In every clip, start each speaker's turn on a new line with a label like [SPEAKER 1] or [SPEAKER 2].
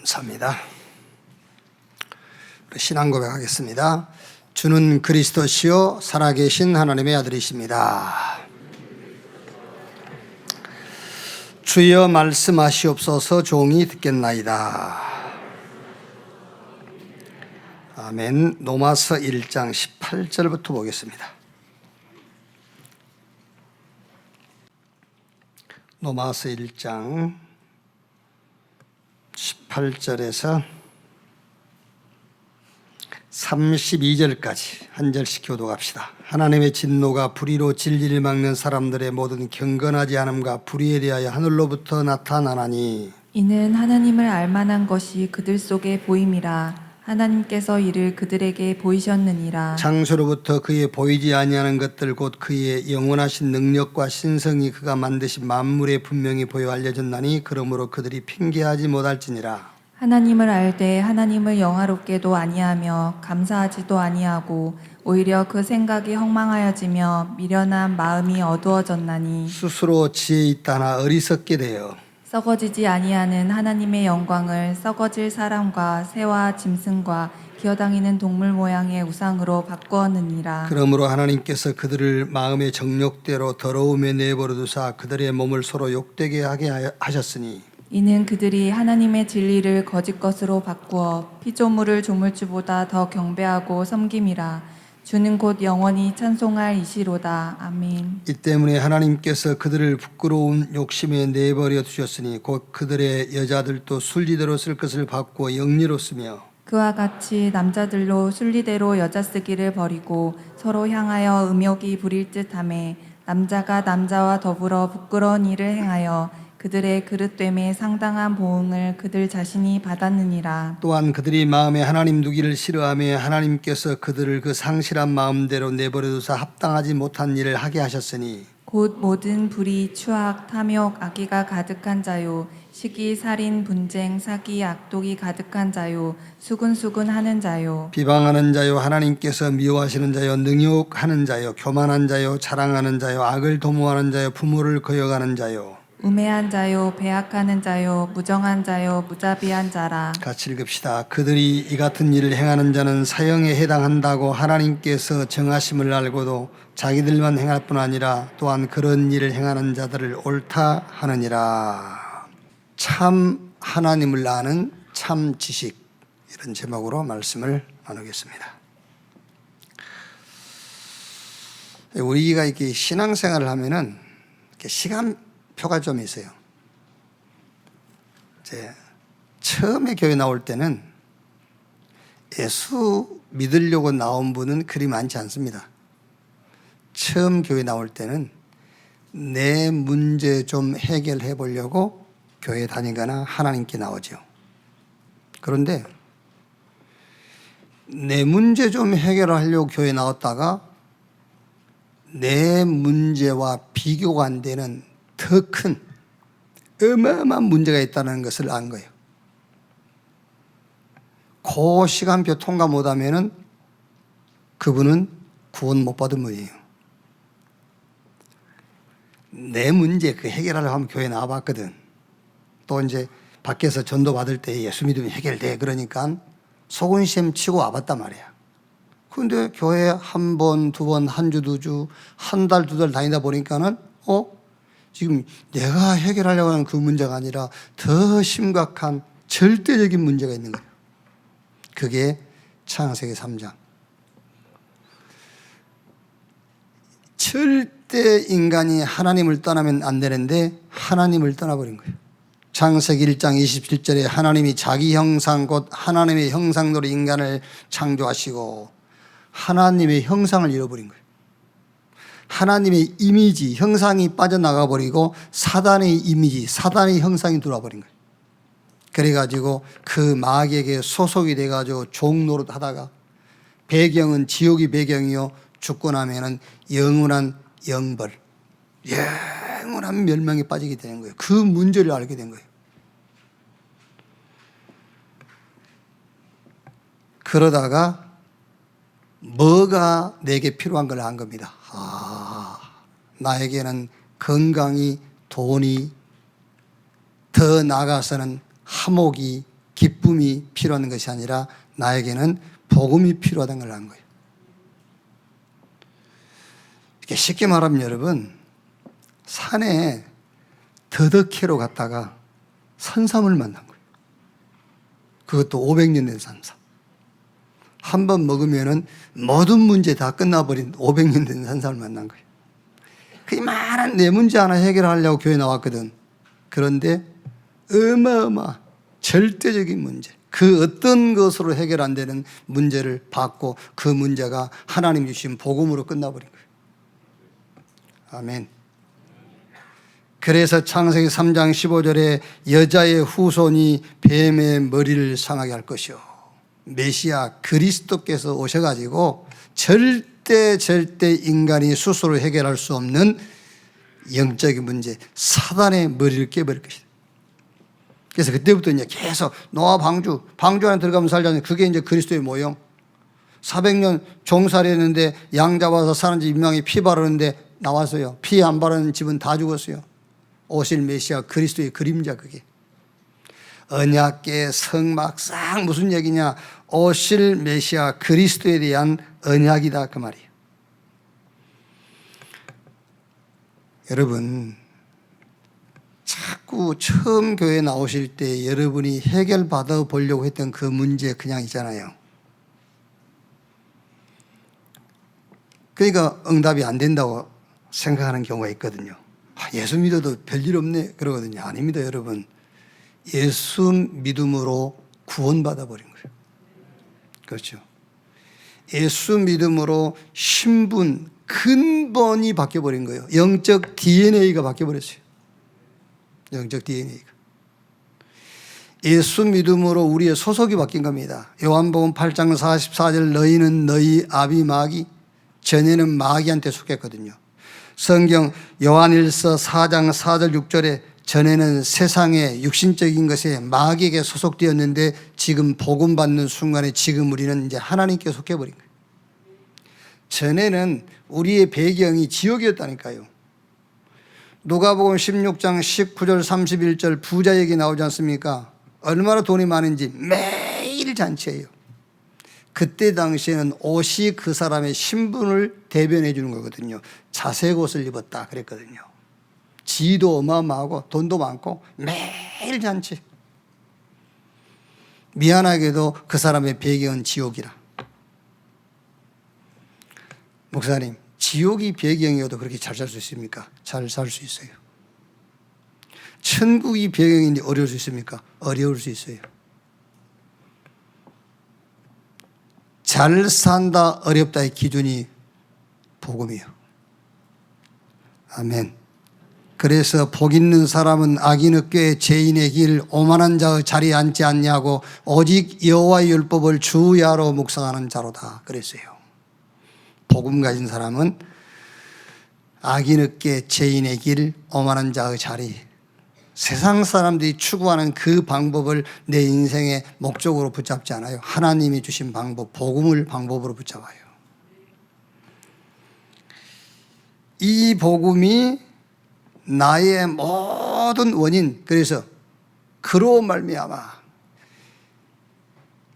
[SPEAKER 1] 감사합니다. 신앙 고백하겠습니다. 주는 그리스도시요 살아계신 하나님의 아들이십니다. 주여 말씀하시옵소서. 종이 듣겠나이다. 아멘. 로마서 1장 18절부터 보겠습니다. 로마서 1장 18절에서 32절까지 한 절씩 교독합시다. 하나님의 진노가 불의로 진리를 막는 사람들의 모든 경건하지 않음과 불의에 대하여 하늘로부터 나타나나니
[SPEAKER 2] 이는 하나님을 알만한 것이 그들 속에 보임이라. 하나님께서 이를 그들에게 보이셨느니라.
[SPEAKER 1] 창조로부터 그의 보이지 아니하는 것들 곧 그의 영원하신 능력과 신성이 그가 만드신 만물에 분명히 보여 알려졌나니 그러므로 그들이 핑계하지 못할지니라.
[SPEAKER 2] 하나님을 알되 하나님을 영화롭게도 아니하며 감사하지도 아니하고 오히려 그 생각이 헛망하여지며 미련한 마음이 어두워졌나니
[SPEAKER 1] 스스로 지혜 있다나 어리석게 되어
[SPEAKER 2] 썩어지지 아니하는 하나님의 영광을 썩어질 사람과 새와 짐승과 기어다니는 동물 모양의 우상으로 바꾸었느니라.
[SPEAKER 1] 그러므로 하나님께서 그들을 마음의 정욕대로 더러움에 내버려 두사 그들의 몸을 서로 욕되게 하게 하셨으니
[SPEAKER 2] 이는 그들이 하나님의 진리를 거짓 것으로 바꾸어 피조물을 조물주보다 더 경배하고 섬김이라. 주는 곧 영원히 찬송할 이시로다. 아멘.
[SPEAKER 1] 이 때문에 하나님께서 그들을 부끄러운 욕심에 내버려 두셨으니 곧 그들의 여자들도 순리대로 쓸 것을 바꾸어 영리로 쓰며
[SPEAKER 2] 그와 같이 남자들로 순리대로 여자 쓰기를 버리고 서로 향하여 음욕이 부릴 듯하매 남자가 남자와 더불어 부끄러운 일을 행하여 그들의 그릇됨에 상당한 보응을 그들 자신이 받았느니라.
[SPEAKER 1] 또한 그들이 마음에 하나님 두기를 싫어하며 하나님께서 그들을 그 상실한 마음대로 내버려 두사 합당하지 못한 일을 하게 하셨으니
[SPEAKER 2] 곧 모든 불의, 추악, 탐욕, 악의가 가득한 자요 시기, 살인, 분쟁, 사기, 악독이 가득한 자요 수근수근하는 자요
[SPEAKER 1] 비방하는 자요 하나님께서 미워하시는 자요 능욕하는 자요 교만한 자요 자랑하는 자요 악을 도모하는 자요 부모를 거역하는 자요
[SPEAKER 2] 우매한 자요 배악하는 자요 무정한 자요 무자비한 자라.
[SPEAKER 1] 같이 읽읍시다. 그들이 이 같은 일을 행하는 자는 사형에 해당한다고 하나님께서 정하심을 알고도 자기들만 행할 뿐 아니라 또한 그런 일을 행하는 자들을 옳다 하느니라. 참 하나님을 아는 참 지식, 이런 제목으로 말씀을 나누겠습니다. 우리가 이렇게 신앙생활을 하면은 이렇게 시간표가 좀 있어요. 처음에 교회 나올 때는 예수 믿으려고 나온 분은 그리 많지 않습니다. 처음 교회 나올 때는 내 문제 좀 해결해 보려고 교회 다니거나 하나님께 나오죠. 그런데 내 문제 좀 해결하려고 교회 나왔다가 내 문제와 비교가 안 되는 더 큰 어마어마한 문제가 있다는 것을 안 거예요. 그 시간표 통과 못하면은 그분은 구원 못 받은 분이에요. 내 문제 그 해결하려고 하면 교회 나와봤거든. 또 이제 밖에서 전도 받을 때 예수 믿으면 해결돼. 그러니까 소근시험 치고 와봤단 말이야. 그런데 교회 한 번, 두 번, 한 주, 두 주, 한 달, 두 달 다니다 보니까는 지금 내가 해결하려고 하는 그 문제가 아니라 더 심각한 절대적인 문제가 있는 거예요. 그게 창세기 3장. 절대 인간이 하나님을 떠나면 안 되는데 하나님을 떠나버린 거예요. 창세기 1장 27절에 하나님이 자기 형상 곧 하나님의 형상대로 인간을 창조하시고 하나님의 형상을 잃어버린 거예요. 하나님의 이미지, 형상이 빠져나가 버리고 사단의 이미지, 사단의 형상이 들어와 버린 거예요. 그래가지고 그 마귀에게 소속이 돼가지고 종 노릇 하다가 배경은 지옥이 배경이요 죽고 나면은 영원한 영벌, 영원한 멸망에 빠지게 되는 거예요. 그 문제를 알게 된 거예요. 그러다가 뭐가 내게 필요한 걸 안 겁니다. 나에게는 건강이, 돈이, 더 나아가서는 화목이, 기쁨이 필요한 것이 아니라 나에게는 복음이 필요하다는 걸 안 거예요. 이렇게 쉽게 말하면 여러분, 산에 더덕캐로 갔다가 산삼을 만난 거예요. 그것도 500년 된 산삼. 한 번 먹으면은 모든 문제 다 끝나버린 500년 된 산삼을 만난 거예요. 그 이만한 내 문제 하나 해결하려고 교회 나왔거든. 그런데 어마어마 절대적인 문제, 그 어떤 것으로 해결 안 되는 문제를 받고 그 문제가 하나님 주신 복음으로 끝나버린 거예요. 아멘. 그래서 창세기 3장 15절에 여자의 후손이 뱀의 머리를 상하게 할 것이요, 메시아 그리스도께서 오셔가지고 절대 인간이 스스로 해결할 수 없는 영적인 문제, 사단의 머리를 깨버릴 것이다. 그래서 그때부터 이제 계속 노아 방주 안에 들어가면 살자는, 그게 이제 그리스도의 모형. 400년 종살이 했는데 양 잡아서 사는 집 임명이 피 바르는데 나왔어요. 피 안 바르는 집은 다 죽었어요. 오실 메시아 그리스도의 그림자, 그게. 언약계 성막 싹 무슨 얘기냐? 오실 메시아 그리스도에 대한 언약이다, 그 말이에요. 여러분, 자꾸 처음 교회 나오실 때 여러분이 해결받아 보려고 했던 그 문제 그냥 있잖아요. 그러니까 응답이 안 된다고 생각하는 경우가 있거든요. 예수 믿어도 별일 없네 그러거든요. 아닙니다, 여러분. 예수 믿음으로 구원받아 버린 거예요. 그렇죠. 예수 믿음으로 신분, 근본이 바뀌어 버린 거예요. 영적 DNA가 바뀌어 버렸어요. 영적 DNA가. 예수 믿음으로 우리의 소속이 바뀐 겁니다. 요한복음 8장 44절, 너희는 너희 아비 마귀, 전에는 마귀한테 속했거든요. 성경 요한일서 4장 4절 6절에 전에는 세상의 육신적인 것에 마귀에게 소속되었는데 지금 복음 받는 순간에 지금 우리는 이제 하나님께 속해버린 거예요. 전에는 우리의 배경이 지옥이었다니까요. 누가복음 16장 19절 31절 부자 얘기 나오지 않습니까? 얼마나 돈이 많은지 매일 잔치예요. 그때 당시에는 옷이 그 사람의 신분을 대변해 주는 거거든요. 자색 옷을 입었다 그랬거든요. 지도 어마어마하고 돈도 많고 매일 잔치. 미안하게도 그 사람의 배경은 지옥이라. 목사님, 지옥이 배경이어도 그렇게 잘 살 수 있습니까? 잘 살 수 있어요. 천국이 배경인데 어려울 수 있습니까? 어려울 수 있어요. 잘 산다, 어렵다의 기준이 복음이에요. 아멘. 그래서 복 있는 사람은 악인의 꾀 죄인의 길 오만한 자의 자리에 앉지 않냐고 오직 여호와의 율법을 주야로 묵상하는 자로다 그랬어요. 복음 가진 사람은 악인의 꾀 죄인의 길 오만한 자의 자리, 세상 사람들이 추구하는 그 방법을 내 인생의 목적으로 붙잡지 않아요. 하나님이 주신 방법, 복음을 방법으로 붙잡아요. 이 복음이 나의 모든 원인, 그래서 그로 말미암아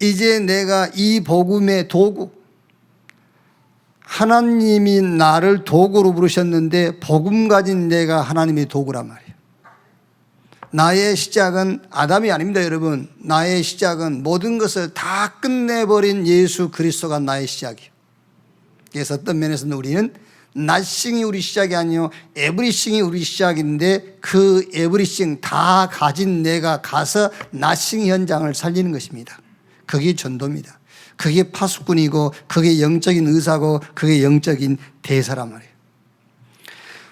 [SPEAKER 1] 이제 내가 이 복음의 도구, 하나님이 나를 도구로 부르셨는데 복음 가진 내가 하나님의 도구란 말이에요. 나의 시작은 아담이 아닙니다, 여러분. 나의 시작은 모든 것을 다 끝내버린 예수 그리스도가 나의 시작이에요. 그래서 어떤 면에서는 우리는 nothing이 우리 시작이 아니요 everything이 우리 시작인데 그 everything 다 가진 내가 가서 nothing 현장을 살리는 것입니다. 그게 전도입니다. 그게 파수꾼이고 그게 영적인 의사고 그게 영적인 대사란 말이에요.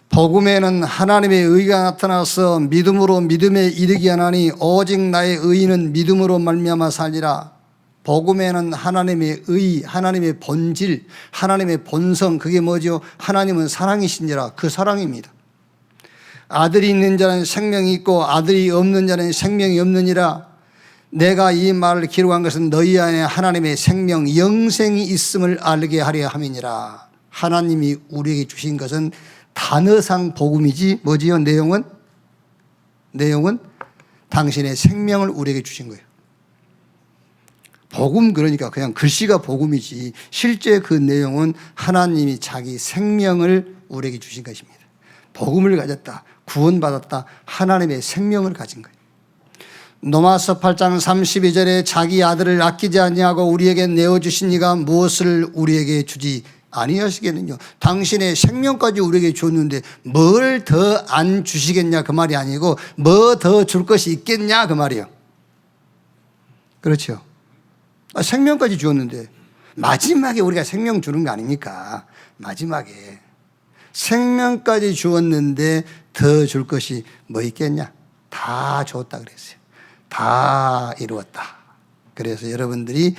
[SPEAKER 1] 복음에는 하나님의 의가 나타나서 믿음으로 믿음에 이르게 하나니 오직 나의 의는 믿음으로 말미암아 살리라. 복음에는 하나님의 의, 하나님의 본질, 하나님의 본성, 그게 뭐죠? 하나님은 사랑이신지라, 그 사랑입니다. 아들이 있는 자는 생명이 있고 아들이 없는 자는 생명이 없느니라. 내가 이 말을 기록한 것은 너희 안에 하나님의 생명, 영생이 있음을 알게 하려 함이니라. 하나님이 우리에게 주신 것은 단어상 복음이지 뭐지요? 내용은 당신의 생명을 우리에게 주신 거예요. 복음 그러니까 그냥 글씨가 복음이지 실제 그 내용은 하나님이 자기 생명을 우리에게 주신 것입니다. 복음을 가졌다. 구원받았다. 하나님의 생명을 가진 거예요. 로마서 8장 32절에 자기 아들을 아끼지 아니하고 우리에게 내어주신 이가 무엇을 우리에게 주지 아니하시겠느냐. 당신의 생명까지 우리에게 줬는데 뭘 더 안 주시겠냐 그 말이 아니고 뭐 더 줄 것이 있겠냐 그 말이에요. 그렇죠. 생명까지 주었는데 마지막에 우리가 생명 주는 거 아닙니까? 마지막에 생명까지 주었는데 더 줄 것이 뭐 있겠냐? 다 줬다 그랬어요. 다 이루었다. 그래서 여러분들이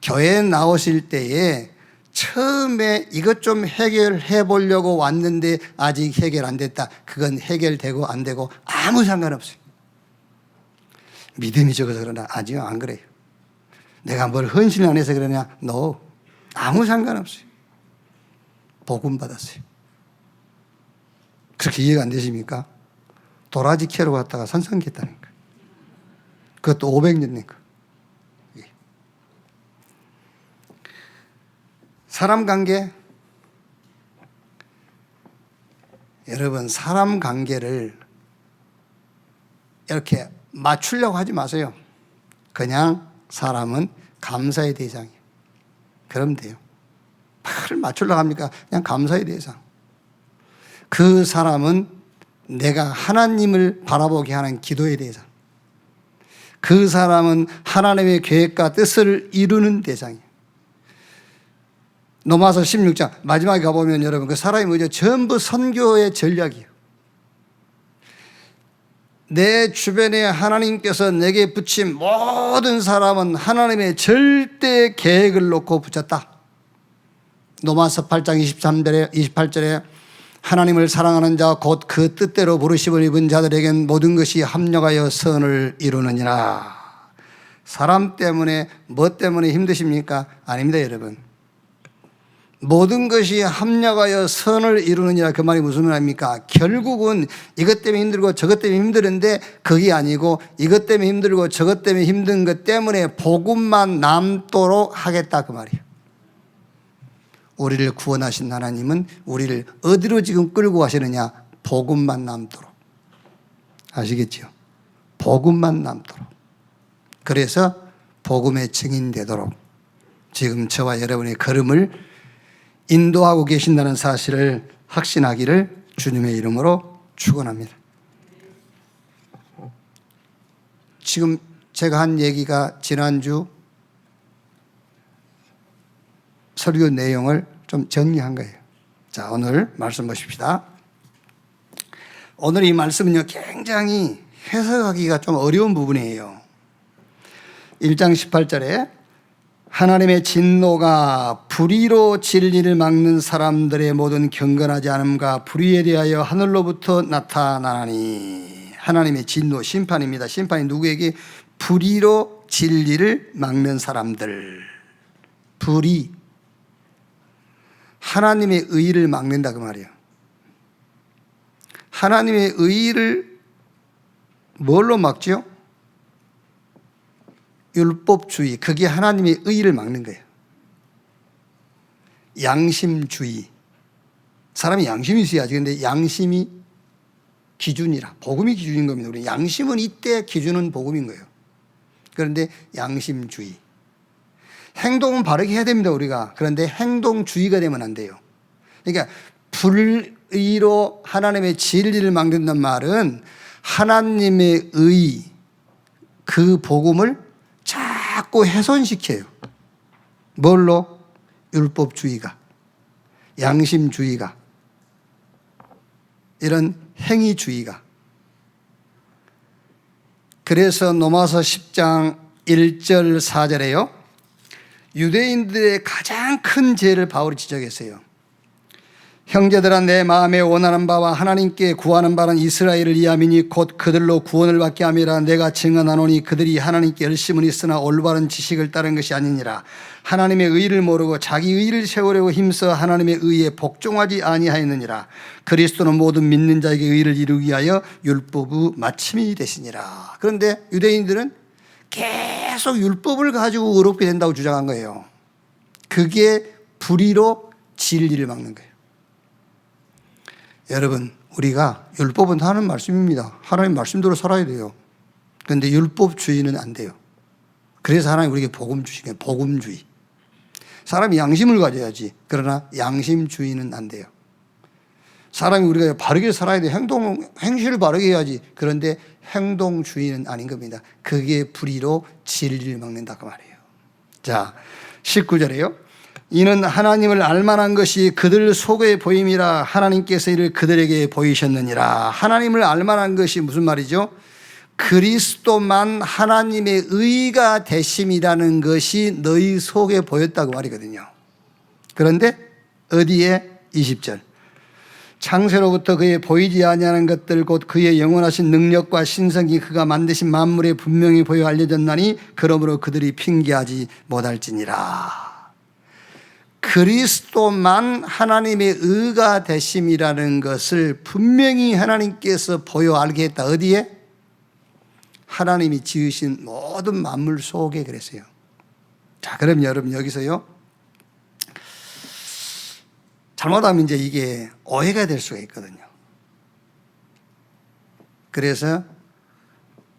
[SPEAKER 1] 교회에 나오실 때에 처음에 이것 좀 해결해 보려고 왔는데 아직 해결 안 됐다. 그건 해결되고 안 되고 아무 상관없어요. 믿음이 적어서 그러나 아직 안 그래요. 내가 뭘 헌신을 안 해서 그러냐? No. 아무 상관없어요. 복음 받았어요. 그렇게 이해가 안 되십니까? 도라지 캐러 갔다가 산성했다니까. 그것도 500년 된 거. 사람 관계. 여러분, 사람 관계를 이렇게 맞추려고 하지 마세요. 그냥 사람은 감사의 대상이에요. 그러면 돼요. 뭘 맞추려고 합니까? 그냥 감사의 대상. 그 사람은 내가 하나님을 바라보게 하는 기도의 대상. 그 사람은 하나님의 계획과 뜻을 이루는 대상이에요. 로마서 16장 마지막에 가보면 여러분 그 사람이 뭐죠? 전부 선교의 전략이에요. 내 주변에 하나님께서 내게 붙인 모든 사람은 하나님의 절대 계획을 놓고 붙였다. 로마서 8장 28절에 하나님을 사랑하는 자 곧 그 뜻대로 부르심을 입은 자들에겐 모든 것이 합력하여 선을 이루느니라. 사람 때문에 뭐 때문에 힘드십니까? 아닙니다 여러분. 모든 것이 합력하여 선을 이루느니라 그 말이 무슨 말입니까? 결국은 이것 때문에 힘들고 저것 때문에 힘드는데 그게 아니고 이것 때문에 힘들고 저것 때문에 힘든 것 때문에 복음만 남도록 하겠다 그 말이에요. 우리를 구원하신 하나님은 우리를 어디로 지금 끌고 가시느냐? 복음만 남도록. 아시겠죠? 복음만 남도록. 그래서 복음의 증인되도록 지금 저와 여러분의 걸음을 인도하고 계신다는 사실을 확신하기를 주님의 이름으로 축원합니다. 지금 제가 한 얘기가 지난주 설교 내용을 좀 정리한 거예요. 자, 오늘 말씀 보십시다. 오늘 이 말씀은요, 굉장히 해석하기가 좀 어려운 부분이에요. 1장 18절에 하나님의 진노가 불의로 진리를 막는 사람들의 모든 경건하지 않음과 불의에 대하여 하늘로부터 나타나니. 하나님의 진노, 심판입니다. 심판이 누구에게? 불의로 진리를 막는 사람들. 불의. 하나님의 의를 막는다 그 말이에요. 하나님의 의를 뭘로 막죠? 율법주의. 그게 하나님의 의를 막는 거예요. 양심주의. 사람이 양심이 있어야지. 근데 양심이 기준이라. 복음이 기준인 겁니다. 우리 양심은 이때 기준은 복음인 거예요. 그런데 양심주의. 행동은 바르게 해야 됩니다, 우리가. 그런데 행동주의가 되면 안 돼요. 그러니까 불의로 하나님의 진리를 막는다는 말은 하나님의 의, 그 복음을 자꾸 훼손시켜요. 뭘로? 율법주의가, 양심주의가, 이런 행위주의가. 그래서 로마서 10장 1절 4절에요. 유대인들의 가장 큰 죄를 바울이 지적했어요. 형제들아 내 마음에 원하는 바와 하나님께 구하는 바는 이스라엘을 위함이니 곧 그들로 구원을 받게 함이라. 내가 증언하노니 그들이 하나님께 열심은 있으나 올바른 지식을 따른 것이 아니니라. 하나님의 의를 모르고 자기 의를 세우려고 힘써 하나님의 의에 복종하지 아니하였느니라. 그리스도는 모든 믿는 자에게 의를 이루기 위하여 율법의 마침이 되시니라. 그런데 유대인들은 계속 율법을 가지고 의롭게 된다고 주장한 거예요. 그게 불의로 진리를 막는 거예요. 여러분, 우리가 율법은 하는 말씀입니다. 하나님 말씀대로 살아야 돼요. 그런데 율법주의는 안 돼요. 그래서 하나님 우리에게 복음 주신 거예요. 복음주의. 사람이 양심을 가져야지. 그러나 양심주의는 안 돼요. 사람이 우리가 바르게 살아야 돼. 행실을 바르게 해야지. 그런데 행동주의는 아닌 겁니다. 그게 불의로 진리를 막는다 그 말이에요. 자, 19절에요. 이는 하나님을 알만한 것이 그들 속에 보임이라 하나님께서 이를 그들에게 보이셨느니라. 하나님을 알만한 것이 무슨 말이죠? 그리스도만 하나님의 의가 되심이라는 것이 너희 속에 보였다고 말이거든요. 그런데 어디에? 20절. 창세로부터 그의 보이지 아니하는 것들 곧 그의 영원하신 능력과 신성이 그가 만드신 만물에 분명히 보여 알려졌나니 그러므로 그들이 핑계하지 못할지니라. 그리스도만 하나님의 의가 되심이라는 것을 분명히 하나님께서 보여 알게 했다. 어디에? 하나님이 지으신 모든 만물 속에 그랬어요. 자, 그럼 여러분 여기서요. 잘못하면 이제 이게 오해가 될 수가 있거든요. 그래서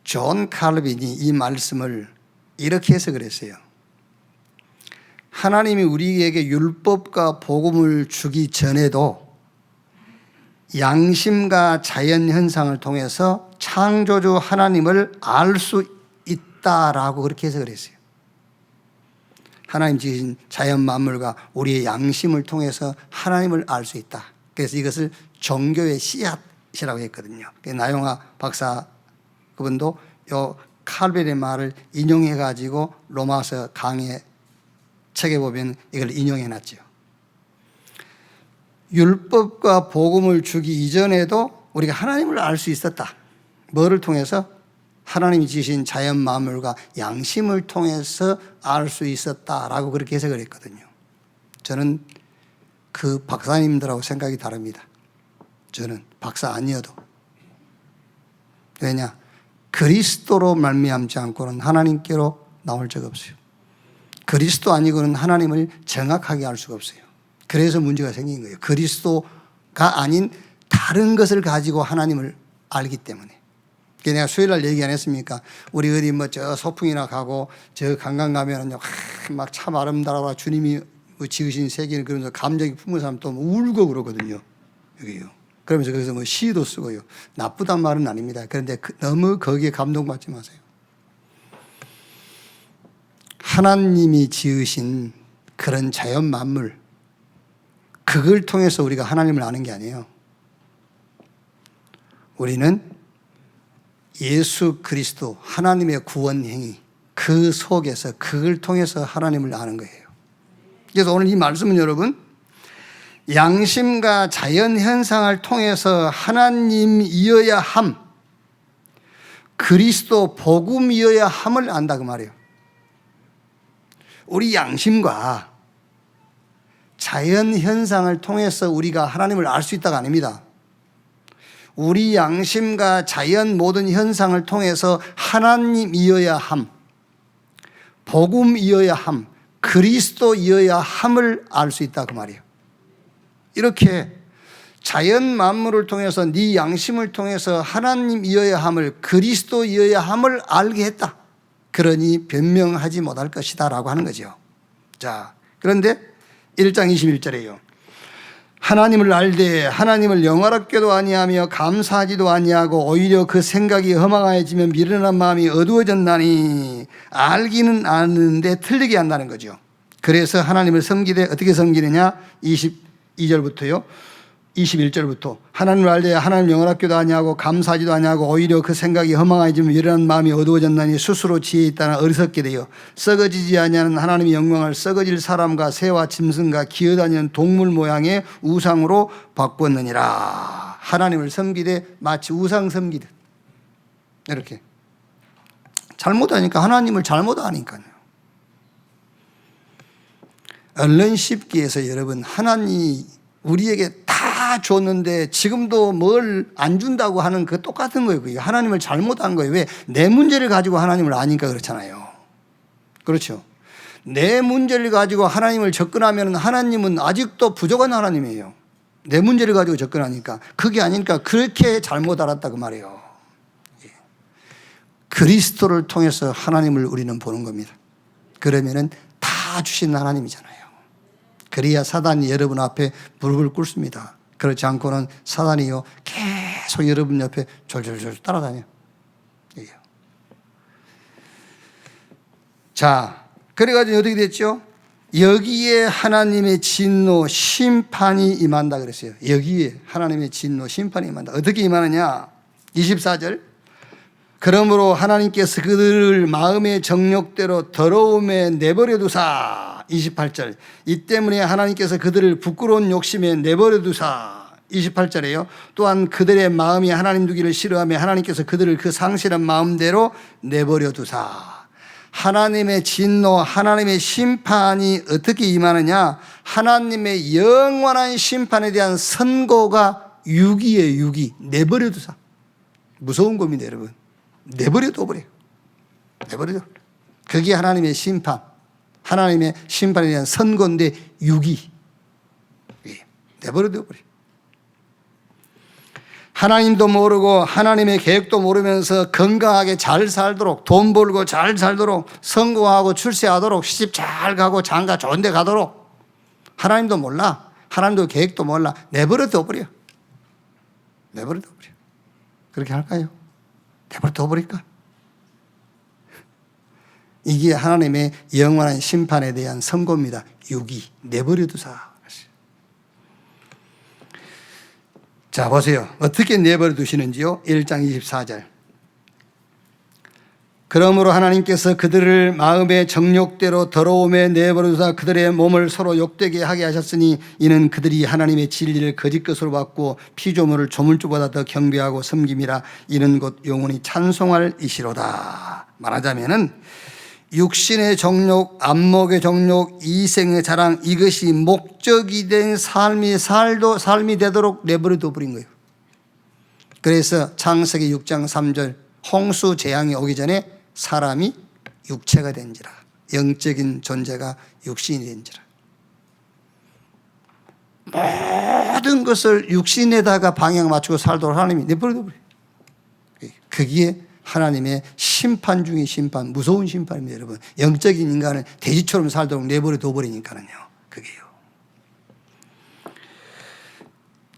[SPEAKER 1] 존 칼빈이 이 말씀을 이렇게 해서 그랬어요. 하나님이 우리에게 율법과 복음을 주기 전에도 양심과 자연 현상을 통해서 창조주 하나님을 알 수 있다라고 그렇게 해서 그랬어요. 하나님 지으신 자연 만물과 우리의 양심을 통해서 하나님을 알 수 있다. 그래서 이것을 종교의 씨앗이라고 했거든요. 나용화 박사 그분도 요 칼빈의 말을 인용해 가지고 로마서 강의 책에 보면 이걸 인용해 놨죠. 율법과 복음을 주기 이전에도 우리가 하나님을 알 수 있었다. 뭐를 통해서? 하나님이 지으신 자연 만물과 양심을 통해서 알 수 있었다라고 그렇게 해석을 했거든요. 저는 그 박사님들하고 생각이 다릅니다. 저는 박사 아니어도. 왜냐? 그리스도로 말미암지 않고는 하나님께로 나올 적 없어요. 그리스도 아니고는 하나님을 정확하게 알 수가 없어요. 그래서 문제가 생긴 거예요. 그리스도가 아닌 다른 것을 가지고 하나님을 알기 때문에. 내가 수요일날 얘기 안 했습니까? 우리 어디 저 소풍이나 가고 저 관광 가면은요, 막 참 아름다워 주님이 지으신 세계를 그러면서 감정이 품은 사람 또 울고 그러거든요. 여기요. 그러면서 거기서 시도 쓰고요. 나쁘단 말은 아닙니다. 그런데 너무 거기에 감동받지 마세요. 하나님이 지으신 그런 자연 만물, 그걸 통해서 우리가 하나님을 아는 게 아니에요. 우리는 예수 그리스도 하나님의 구원 행위 그 속에서 그걸 통해서 하나님을 아는 거예요. 그래서 오늘 이 말씀은 여러분 양심과 자연 현상을 통해서 하나님이어야 함, 그리스도 복음이어야 함을 안다 그 말이에요. 우리 양심과 자연 현상을 통해서 우리가 하나님을 알 수 있다가 아닙니다. 우리 양심과 자연 모든 현상을 통해서 하나님이어야 함, 복음이어야 함, 그리스도이어야 함을 알 수 있다 그 말이에요. 이렇게 자연 만물을 통해서 네 양심을 통해서 하나님이어야 함을 그리스도이어야 함을 알게 했다. 그러니 변명하지 못할 것이다 라고 하는 거죠. 자, 그런데 1장 21절에요. 하나님을 알되 하나님을 영화롭게도 아니하며 감사하지도 아니하고 오히려 그 생각이 허망해지면 미련한 마음이 어두워졌나니 알기는 아는데 틀리게 한다는 거죠. 그래서 하나님을 섬기되 어떻게 섬기느냐? 22절부터요. 21절부터 하나님을 알되 하나님 영원하기도 아니하고 감사하지도 아니하고 오히려 그 생각이 허망해지면 미련한 마음이 어두워졌나니 스스로 지혜 있다나 어리석게 되어 썩어지지 아니하는 하나님의 영광을 썩어질 사람과 새와 짐승과 기어다니는 동물 모양의 우상으로 바꾸었느니라. 하나님을 섬기되 마치 우상 섬기듯. 이렇게 잘못하니까 하나님을 잘못하니까요. 언론 씹기에서 여러분 하나님이 우리에게 다 다 줬는데 지금도 뭘 안 준다고 하는 그 똑같은 거예요. 그게 하나님을 잘못한 거예요. 왜? 내 문제를 가지고 하나님을 아니까 그렇잖아요. 그렇죠. 내 문제를 가지고 하나님을 접근하면 하나님은 아직도 부족한 하나님이에요. 내 문제를 가지고 접근하니까. 그게 아니니까 그렇게 잘못 알았다 그 말이에요. 그리스도를 통해서 하나님을 우리는 보는 겁니다. 그러면은 다 주신 하나님이잖아요. 그래야 사단이 여러분 앞에 무릎을 꿇습니다. 그렇지 않고는 사단이요 계속 여러분 옆에 졸졸졸 따라다녀요. 자, 그래가지고 어떻게 됐죠? 여기에 하나님의 진노 심판이 임한다 그랬어요. 여기에 하나님의 진노 심판이 임한다. 어떻게 임하느냐? 24절. 그러므로 하나님께서 그들을 마음의 정욕대로 더러움에 내버려 두사. 28절. 이 때문에 하나님께서 그들을 부끄러운 욕심에 내버려 두사. 28절에요. 또한 그들의 마음이 하나님 두기를 싫어하며 하나님께서 그들을 그 상실한 마음대로 내버려 두사. 하나님의 진노, 하나님의 심판이 어떻게 임하느냐? 하나님의 영원한 심판에 대한 선고가 유기예요, 유기. 내버려 두사. 무서운 겁니다, 여러분. 내버려 둬버려요. 내버려 둬. 그게 하나님의 심판. 하나님의 심판에 대한 선고인데 유기. 내버려 둬버려요. 하나님도 모르고 하나님의 계획도 모르면서 건강하게 잘 살도록, 돈 벌고 잘 살도록, 성공하고 출세하도록, 시집 잘 가고 장가 좋은 데 가도록 하나님도 몰라. 하나님도 계획도 몰라. 내버려 둬버려. 내버려 둬버려. 그렇게 할까요? 내버려 둬버릴까? 이게 하나님의 영원한 심판에 대한 선고입니다. 유기. 내버려 두사. 자, 보세요. 어떻게 내버려 두시는지요? 1장 24절. 그러므로 하나님께서 그들을 마음의 정욕대로 더러움에 내버려 두사 그들의 몸을 서로 욕되게 하게 하셨으니 이는 그들이 하나님의 진리를 거짓 것으로 받고 피조물을 조물주보다 더 경배하고 섬김이라. 이는 곧 영원히 찬송할 이시로다. 말하자면은 육신의 정욕, 안목의 정욕, 이생의 자랑, 이것이 목적이 된 삶이 되도록 내버려 둬버린 거예요. 그래서 창세기 6장 3절 홍수 재앙이 오기 전에 사람이 육체가 된지라, 영적인 존재가 육신이 된지라. 모든 것을 육신에다가 방향 맞추고 살도록 하나님이 내버려 둬버려요. 그게 하나님의 심판 중의 심판, 무서운 심판입니다, 여러분. 영적인 인간을 돼지처럼 살도록 내버려 둬버리니까는요. 그게요.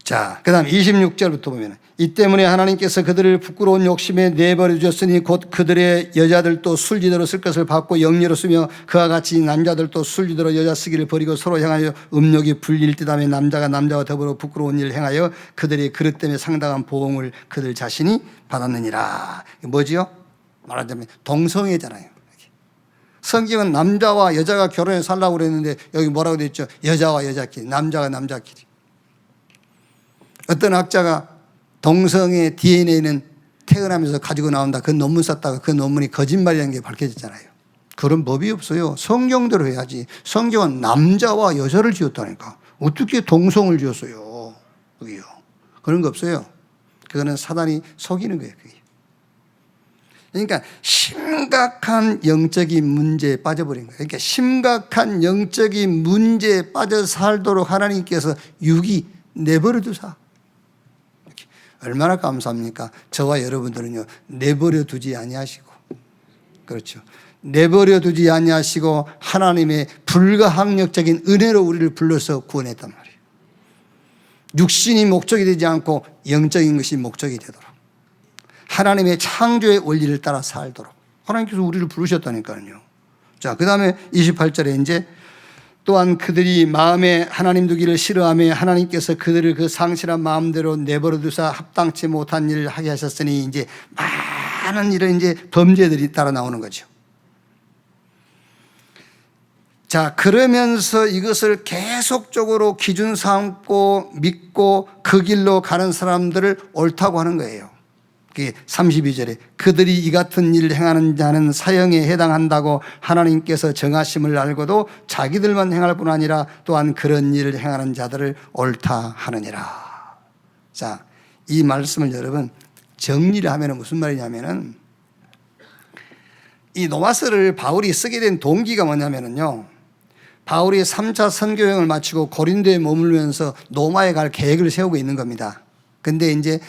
[SPEAKER 1] 자, 그 다음 26절부터 보면 이 때문에 하나님께서 그들을 부끄러운 욕심에 내버려 주셨으니 곧 그들의 여자들도 술지대로 쓸 것을 받고 영예로 쓰며 그와 같이 남자들도 술지대로 여자 쓰기를 버리고 서로 향하여 음욕이 불릴 듯하며 남자가 남자와 더불어 부끄러운 일을 행하여 그들의 그릇 때문에 상당한 보응을 그들 자신이 받았느니라. 뭐지요? 말하자면 동성애잖아요. 성경은 남자와 여자가 결혼해서 살라고 그랬는데 여기 뭐라고 되어 있죠? 여자와 여자끼리, 남자가 남자끼리. 어떤 학자가 동성의 DNA는 태어나면서 가지고 나온다. 그 논문 썼다가 그 논문이 거짓말이라는 게 밝혀졌잖아요. 그런 법이 없어요. 성경대로 해야지. 성경은 남자와 여자를 지었다니까. 어떻게 동성을 지었어요? 그게요. 그런 거 없어요. 그거는 사단이 속이는 거예요. 그게. 그러니까 심각한 영적인 문제에 빠져버린 거예요. 그러니까 심각한 영적인 문제에 빠져 살도록 하나님께서 유기 내버려 두사. 얼마나 감사합니까? 저와 여러분들은요, 내버려 두지 아니하시고, 그렇죠. 내버려 두지 아니하시고 하나님의 불가항력적인 은혜로 우리를 불러서 구원했단 말이에요. 육신이 목적이 되지 않고 영적인 것이 목적이 되도록, 하나님의 창조의 원리를 따라 살도록 하나님께서 우리를 부르셨다니까요. 자, 그 다음에 28절에 이제 또한 그들이 마음에 하나님 두기를 싫어하며 하나님께서 그들을 그 상실한 마음대로 내버려 두사 합당치 못한 일을 하게 하셨으니 이제 많은 이런 이제 범죄들이 따라 나오는 거죠. 자, 그러면서 이것을 계속적으로 기준 삼고 믿고 그 길로 가는 사람들을 옳다고 하는 거예요. 그게 32절에 그들이 이 같은 일을 행하는 자는 사형에 해당한다고 하나님께서 정하심을 알고도 자기들만 행할 뿐 아니라 또한 그런 일을 행하는 자들을 옳다 하느니라. 자, 이 말씀을 여러분 정리를 하면 무슨 말이냐면은 이 로마서를 바울이 쓰게 된 동기가 뭐냐면은요. 바울이 3차 선교 여행을 마치고 고린도에 머물면서 로마에 갈 계획을 세우고 있는 겁니다. 근데 이제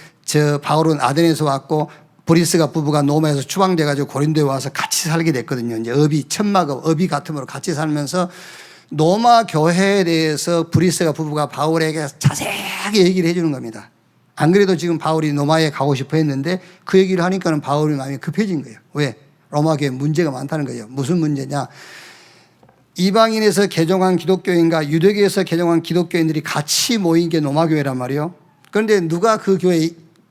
[SPEAKER 1] 바울은 아덴에서 왔고 브리스가 부부가 로마에서 추방돼 가지고 고린도에 와서 같이 살게 됐거든요. 이제 천막업, 업이 같음으로 같이 살면서 로마 교회에 대해서 브리스가 부부가 바울에게 자세하게 얘기를 해 주는 겁니다. 안 그래도 지금 바울이 로마에 가고 싶어 했는데 그 얘기를 하니까는 바울이 마음이 급해진 거예요. 왜? 로마 교회에 문제가 많다는 거예요. 무슨 문제냐? 이방인에서 개종한 기독교인과 유대교에서 개종한 기독교인들이 같이 모인 게 로마 교회란 말이에요. 그런데 누가 그 교회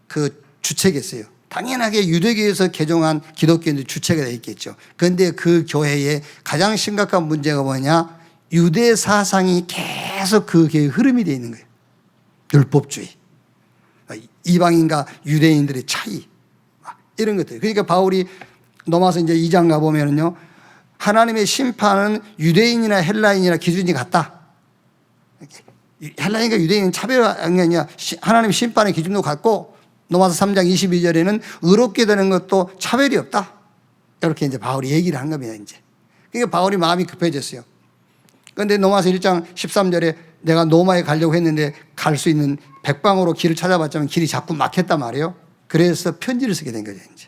[SPEAKER 1] 그 주체겠어요? 당연하게 유대교에서 개종한 기독교인들이 주체가 되어 있겠죠. 그런데 그 교회에 가장 심각한 문제가 뭐냐? 유대 사상이 계속 그 교회의 흐름이 되어 있는 거예요. 율법주의. 이방인과 유대인들의 차이. 이런 것들. 그러니까 바울이 로마서 이제 2장 가보면은요. 하나님의 심판은 유대인이나 헬라인이나 기준이 같다. 헬라인과 유대인은 차별한 게 아니라 하나님의 심판의 기준도 같고 로마서 3장 22절에는 의롭게 되는 것도 차별이 없다. 이렇게 이제 바울이 얘기를 한 겁니다. 이제. 그러니까 바울이 마음이 급해졌어요. 그런데 로마서 1장 13절에 내가 로마에 가려고 했는데 갈 수 있는 백방으로 길을 찾아봤지만 길이 자꾸 막혔단 말이에요. 그래서 편지를 쓰게 된 거죠. 이제.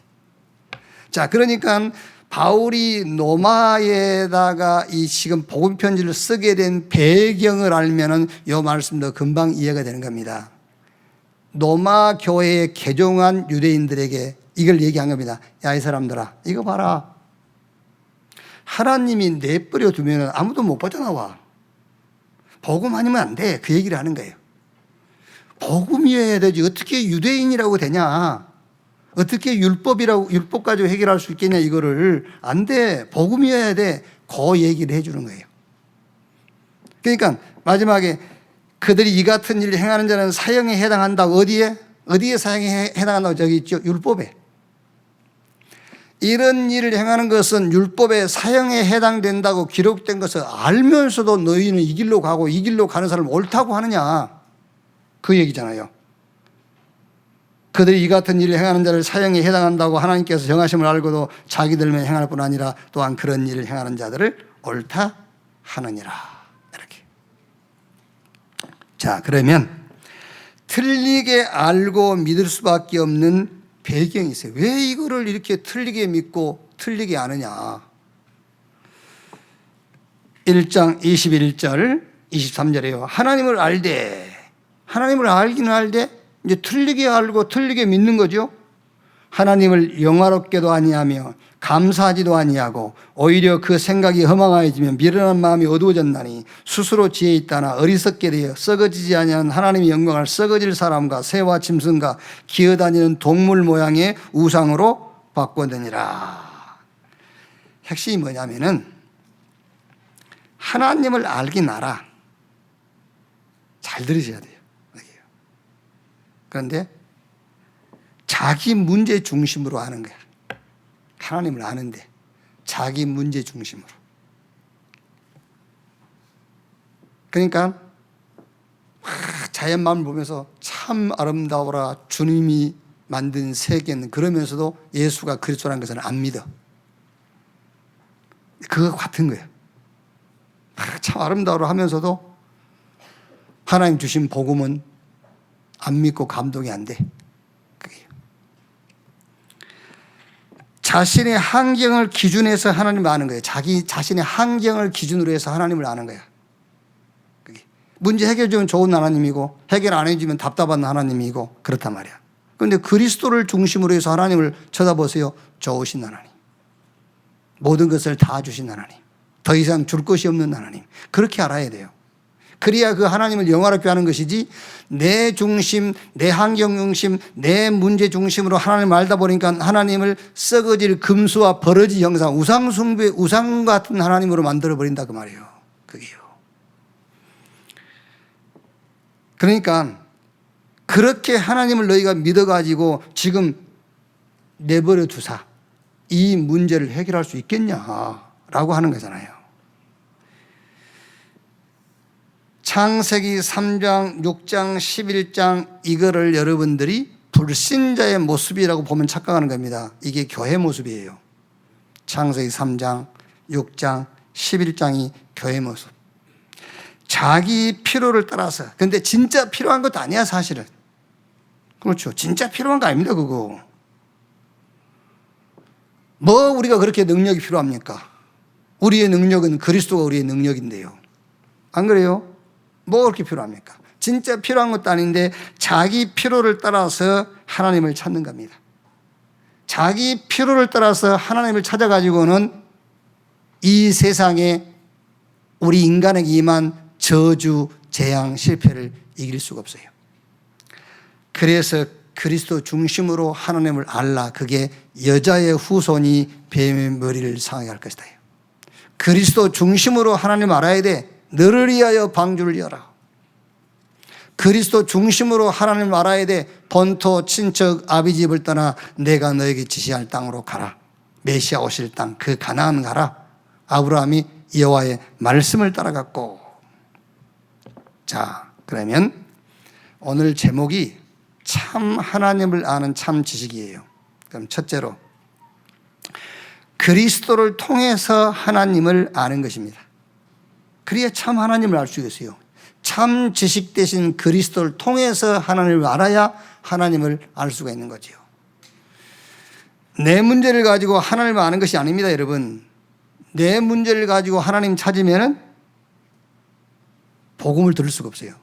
[SPEAKER 1] 자, 그러니까 바울이 로마에다가 이 지금 복음 편지를 쓰게 된 배경을 알면은 이 말씀도 금방 이해가 되는 겁니다. 로마 교회에 개종한 유대인들에게 이걸 얘기한 겁니다. 야, 이 사람들아, 이거 봐라. 하나님이 내버려 두면 아무도 못 빠져나와. 복음 아니면 안 돼. 그 얘기를 하는 거예요. 복음이어야 되지. 어떻게 유대인이라고 되냐. 어떻게 율법 가지고 해결할 수 있겠냐, 이거를. 안 돼. 복음이어야 돼. 그 얘기를 해주는 거예요. 그러니까 마지막에 그들이 이 같은 일을 행하는 자는 사형에 해당한다고. 어디에 사형에 해당한다고? 저기 있죠. 율법에. 이런 일을 행하는 것은 율법에 사형에 해당된다고 기록된 것을 알면서도 너희는 이 길로 가고 이 길로 가는 사람을 옳다고 하느냐. 그 얘기잖아요. 그들이 이 같은 일을 행하는 자를 사형에 해당한다고 하나님께서 정하심을 알고도 자기들만 행할 뿐 아니라 또한 그런 일을 행하는 자들을 옳다 하느니라. 이렇게. 자, 그러면 틀리게 알고 믿을 수밖에 없는 배경이 있어요. 왜 이거를 이렇게 틀리게 믿고 틀리게 아느냐. 1장 21절 23절에요. 하나님을 알되, 하나님을 알기는 알되 이제 틀리게 알고 틀리게 믿는 거죠. 하나님을 영화롭게도 아니하며 감사하지도 아니하고 오히려 그 생각이 허망하여지며 미련한 마음이 어두워졌나니 스스로 지혜 있다나 어리석게 되어 썩어지지 아니하는 하나님의 영광을 썩어질 사람과 새와 짐승과 기어다니는 동물 모양의 우상으로 바꾸느니라. 핵심이 뭐냐면은 하나님을 알긴 알아. 잘 들으셔야 돼요. 그런데 자기 문제 중심으로 하는 거야. 하나님을 아는데 자기 문제 중심으로. 그러니까 자연만을 보면서 참 아름다워라, 주님이 만든 세계는, 그러면서도 예수가 그리스도라는 것을 안 믿어. 그거 같은 거예요. 참 아름다워라 하면서도 하나님 주신 복음은 안 믿고 감동이 안 돼. 그게요. 자신의 환경을 기준해서 하나님을 아는 거예요. 자신의 환경을 기준으로 해서 하나님을 아는 거야. 그게. 문제 해결해 주면 좋은 하나님이고 해결 안 해주면 답답한 하나님이고 그렇단 말이야. 그런데 그리스도를 중심으로 해서 하나님을 쳐다보세요. 좋으신 하나님. 모든 것을 다 주신 하나님. 더 이상 줄 것이 없는 하나님. 그렇게 알아야 돼요. 그래야 그 하나님을 영화롭게 하는 것이지, 내 중심, 내 환경 중심, 내 문제 중심으로 하나님을 알다 보니까 하나님을 썩어질 금수와 버러지 형상, 우상숭배, 우상 같은 하나님으로 만들어버린다 그 말이에요. 그게요. 그러니까 그렇게 하나님을 너희가 믿어가지고 지금 내버려 두사 이 문제를 해결할 수 있겠냐라고 하는 거잖아요. 창세기 3장, 6장, 11장 이거를 여러분들이 불신자의 모습이라고 보면 착각하는 겁니다. 이게 교회 모습이에요. 창세기 3장, 6장, 11장이 교회 모습. 자기 필요를 따라서. 근데 진짜 필요한 것도 아니야, 사실은. 그렇죠. 진짜 필요한 거 아닙니다, 그거. 뭐 우리가 그렇게 능력이 필요합니까? 우리의 능력은 그리스도가 우리의 능력인데요. 안 그래요? 뭐 그렇게 필요합니까? 진짜 필요한 것도 아닌데 자기 필요를 따라서 하나님을 찾는 겁니다. 자기 필요를 따라서 하나님을 찾아가지고는 이 세상에 우리 인간에게 임한 저주, 재앙, 실패를 이길 수가 없어요. 그래서 그리스도 중심으로 하나님을 알라. 그게 여자의 후손이 뱀의 머리를 상하게 할 것이다. 그리스도 중심으로 하나님 알아야 돼. 너를 위하여 방주를 열어. 그리스도 중심으로 하나님 알아야 돼. 본토, 친척, 아비 집을 떠나 내가 너에게 지시할 땅으로 가라. 메시아 오실 땅, 그 가나안 가라. 아브라함이 여호와의 말씀을 따라갔고. 자, 그러면 오늘 제목이 참 하나님을 아는 참 지식이에요. 그럼 첫째로 그리스도를 통해서 하나님을 아는 것입니다. 그래야 참 하나님을 알 수 있어요. 참 지식 대신 그리스도를 통해서 하나님을 알아야 하나님을 알 수가 있는 거죠. 내 문제를 가지고 하나님을 아는 것이 아닙니다, 여러분. 내 문제를 가지고 하나님 찾으면 복음을 들을 수가 없어요.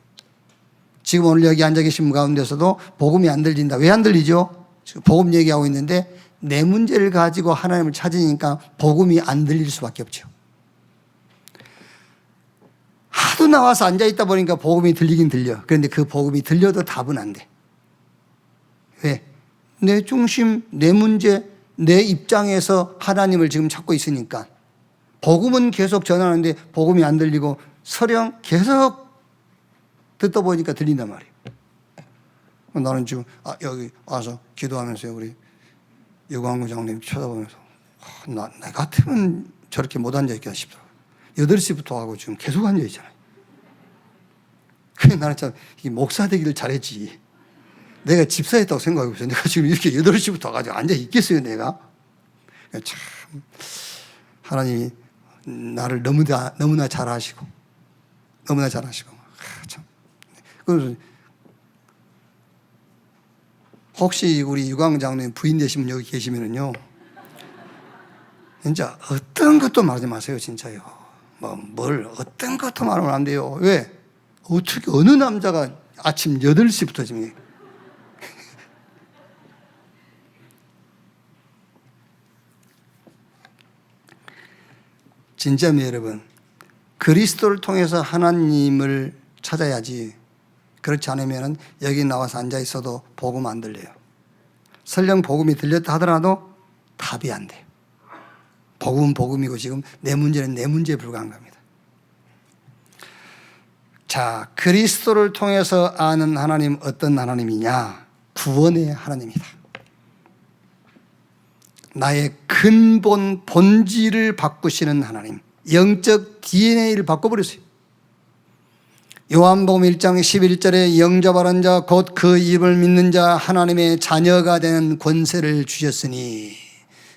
[SPEAKER 1] 지금 오늘 여기 앉아 계신 분 가운데서도 복음이 안 들린다. 왜 안 들리죠? 지금 복음 얘기하고 있는데 내 문제를 가지고 하나님을 찾으니까 복음이 안 들릴 수밖에 없죠. 하도 나와서 앉아있다 보니까 복음이 들리긴 들려. 그런데 그 복음이 들려도 답은 안 돼. 왜? 내 중심, 내 문제, 내 입장에서 하나님을 지금 찾고 있으니까 복음은 계속 전하는데 복음이 안 들리고 설령 계속 듣다 보니까 들린단 말이에요. 나는 지금 여기 와서 기도하면서요, 우리 유광구 장님 쳐다보면서 나 같으면 저렇게 못 앉아있겠다 싶더라고요. 8시부터 하고 지금 계속 앉아있잖아요. 그래, 나는 참 목사 되기를 잘했지. 내가 집사했다고 생각하고 있어요. 내가 지금 이렇게 8시부터 와가지고 앉아있겠어요, 내가? 참 하나님이 나를 너무나 잘 아시고 너무나 잘 아시고 참. 그래서 혹시 우리 유광 장로님 부인 되시면 여기 계시면은요, 진짜 어떤 것도 말하지 마세요, 진짜요. 어떤 것도 말하면 안 돼요. 왜? 어떻게, 어느 남자가 아침 8시부터 지금. 진짜입니다, 여러분. 그리스도를 통해서 하나님을 찾아야지. 그렇지 않으면 여기 나와서 앉아 있어도 복음 안 들려요. 설령 복음이 들렸다 하더라도 답이 안 돼요. 복음은 복음이고 지금 내 문제는 내 문제에 불과한 겁니다. 자, 그리스도를 통해서 아는 하나님, 어떤 하나님이냐? 구원의 하나님이다. 나의 근본 본질을 바꾸시는 하나님, 영적 DNA를 바꿔버렸어요. 요한복음 1장 11절에 영접하는 자 곧 그 이름을 믿는 자 하나님의 자녀가 되는 권세를 주셨으니.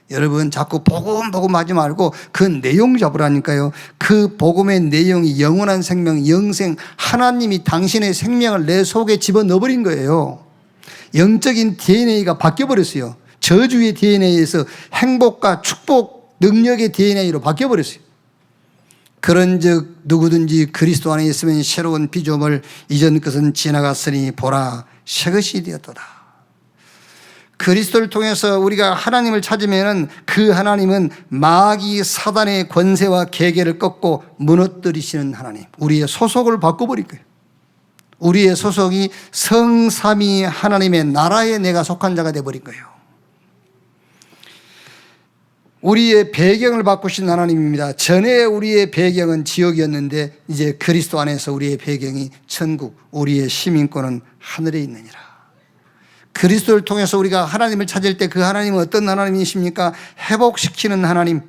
[SPEAKER 1] 여러분 자꾸 복음 하지 말고 그 내용 잡으라니까요. 그 복음의 내용이 영원한 생명, 영생, 하나님이 당신의 생명을 내 속에 집어넣어버린 거예요. 영적인 DNA가 바뀌어버렸어요. 저주의 DNA에서 행복과 축복, 능력의 DNA로 바뀌어버렸어요. 그런즉 누구든지 그리스도 안에 있으면 새로운 피조물, 이전 것은 지나갔으니 보라 새것이 되었도다. 그리스도를 통해서 우리가 하나님을 찾으면 그 하나님은 마귀 사단의 권세와 계계를 꺾고 무너뜨리시는 하나님, 우리의 소속을 바꿔버릴 거예요. 우리의 소속이 성삼위 하나님의 나라에 내가 속한 자가 되어버린 거예요. 우리의 배경을 바꾸신 하나님입니다. 전에 우리의 배경은 지옥이었는데 이제 그리스도 안에서 우리의 배경이 천국, 우리의 시민권은 하늘에 있느니라. 그리스도를 통해서 우리가 하나님을 찾을 때 그 하나님은 어떤 하나님이십니까? 회복시키는 하나님.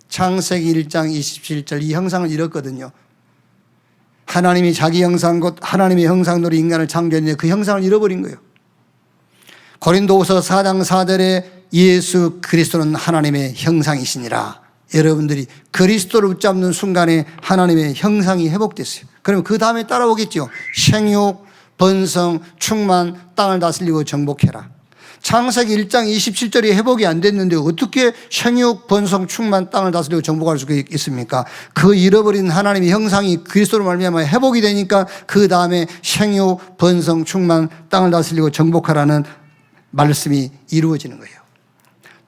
[SPEAKER 1] 창세기 1장 27절 이 형상을 이뤘거든요. 하나님이 자기 형상 곧 하나님의 형상으로 인간을 창조했는데 그 형상을 잃어버린 거예요. 고린도후서 4장 4절에 예수 그리스도는 하나님의 형상이시니라. 여러분들이 그리스도를 붙잡는 순간에 하나님의 형상이 회복됐어요. 그러면 그 다음에 따라오겠죠. 생육, 번성, 충만, 땅을 다스리고 정복해라. 창세기 1장 27절이 회복이 안 됐는데 어떻게 생육, 번성, 충만, 땅을 다스리고 정복할 수 있습니까? 그 잃어버린 하나님의 형상이 그리스도로 말미암아 회복이 되니까 그 다음에 생육, 번성, 충만, 땅을 다스리고 정복하라는 말씀이 이루어지는 거예요.